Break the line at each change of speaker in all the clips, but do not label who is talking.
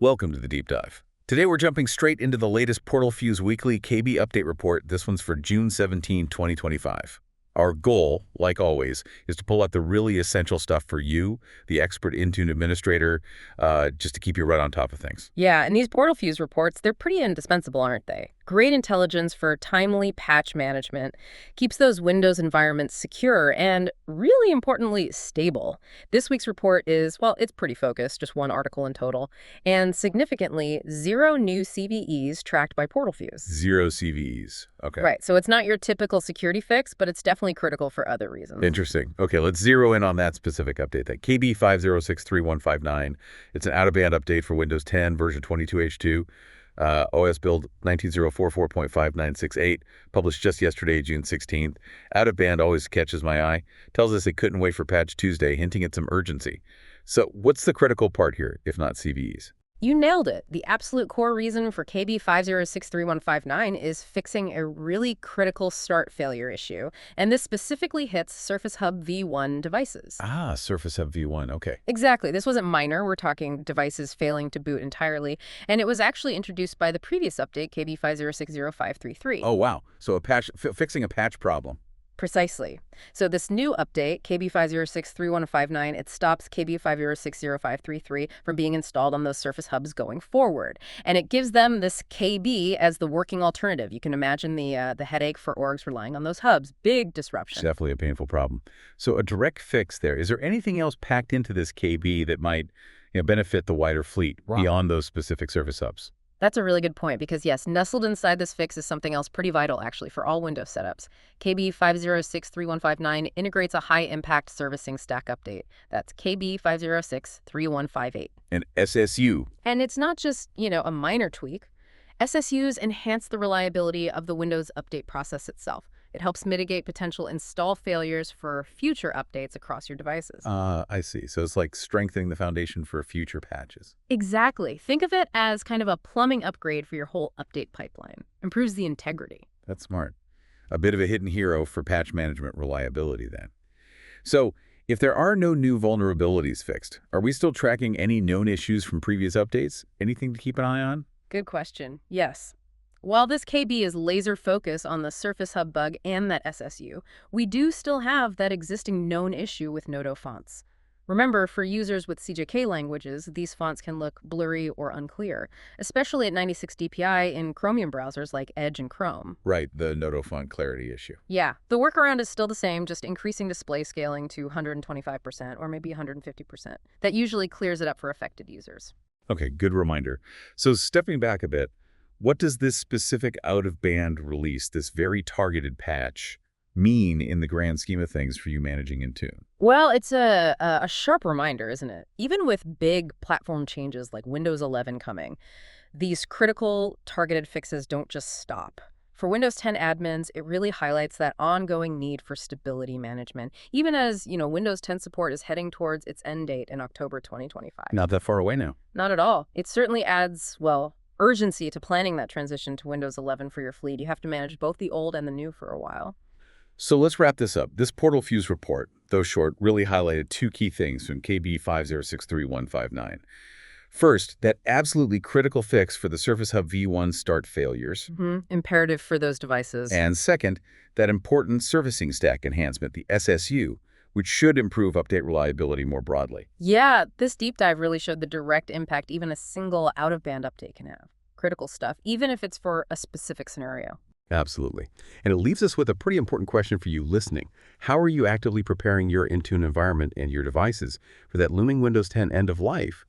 Welcome to the Deep Dive. Today we're jumping straight into the latest Portal Fuze weekly KB update report. This one's for June 17, 2025. Our goal, like always, is to pull out the really essential stuff for you, the expert Intune administrator, just to keep you right on top of things.
Yeah, and these Portal Fuze reports, they're pretty indispensable, aren't they? Great intelligence for timely patch management, keeps those Windows environments secure, and really importantly, stable. This week's report is, well, it's pretty focused, just one article in total, and significantly, 0 new CVEs tracked by Portal Fuze.
0 CVEs. Okay.
Right, so it's not your typical security fix, but it's definitely critical for other reasons.
Interesting. Okay, let's zero in on that specific update. That KB5063159. It's an out-of-band update for Windows 10 version 22H2. OS build 19.04.4.5968, published just yesterday, June 16th. Out of band always catches my eye. Tells us it couldn't wait for patch Tuesday, hinting at some urgency. So what's the critical part here, if not CVEs?
You nailed it. The absolute core reason for KB5063159 is fixing a really critical start failure issue, and this specifically hits Surface Hub V1 devices.
Ah, Surface Hub V1, okay.
Exactly. This wasn't minor. We're talking devices failing to boot entirely, and it was actually introduced by the previous update, KB5060533.
Oh, wow. So fixing a patch problem.
Precisely. So this new update, KB5063159, it stops KB5060533 from being installed on those Surface Hubs going forward. And it gives them this KB as the working alternative. You can imagine the headache for orgs relying on those hubs. Big disruption.
It's definitely a painful problem. So a direct fix there. Is there anything else packed into this KB that might benefit the wider fleet beyond those specific Surface Hubs?
That's a really good point because, yes, nestled inside this fix is something else pretty vital, actually, for all Windows setups. KB5063159 integrates a high-impact servicing stack update. That's KB5063158.
And SSU.
And it's not just, a minor tweak. SSUs enhance the reliability of the Windows update process itself. It helps mitigate potential install failures for future updates across your devices.
I see. So it's like strengthening the foundation for future patches.
Exactly. Think of it as kind of a plumbing upgrade for your whole update pipeline. Improves the integrity.
That's smart. A bit of a hidden hero for patch management reliability then. So if there are no new vulnerabilities fixed, are we still tracking any known issues from previous updates? Anything to keep an eye on?
Good question. Yes. While this KB is laser focused on the Surface Hub bug and that SSU, we do still have that existing known issue with Noto fonts. Remember, for users with CJK languages, these fonts can look blurry or unclear, especially at 96 dpi in Chromium browsers like Edge and Chrome.
Right, the Noto font clarity issue.
Yeah, the workaround is still the same, just increasing display scaling to 125% or maybe 150%. That usually clears it up for affected users.
Okay, good reminder. So stepping back a bit, what does this specific out-of-band release, this very targeted patch, mean in the grand scheme of things for you managing Intune?
Well, it's a sharp reminder, isn't it? Even with big platform changes like Windows 11 coming, these critical targeted fixes don't just stop. For Windows 10 admins, it really highlights that ongoing need for stability management, even as, Windows 10 support is heading towards its end date in October 2025.
Not that far away now.
Not at all. It certainly adds, urgency to planning that transition to Windows 11 for your fleet. You have to manage both the old and the new for a while.
So let's wrap this up. This Portal Fuze report, though short, really highlighted two key things from KB5063159. First, that absolutely critical fix for the Surface Hub V1 start failures.
Imperative for those devices.
And second, that important servicing stack enhancement, the SSU, which should improve update reliability more broadly.
Yeah, this deep dive really showed the direct impact even a single out-of-band update can have. Critical stuff, even if it's for a specific scenario.
Absolutely. And it leaves us with a pretty important question for you listening. How are you actively preparing your Intune environment and your devices for that looming Windows 10 end of life,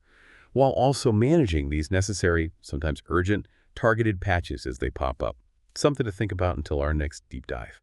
while also managing these necessary, sometimes urgent, targeted patches as they pop up? Something to think about until our next deep dive.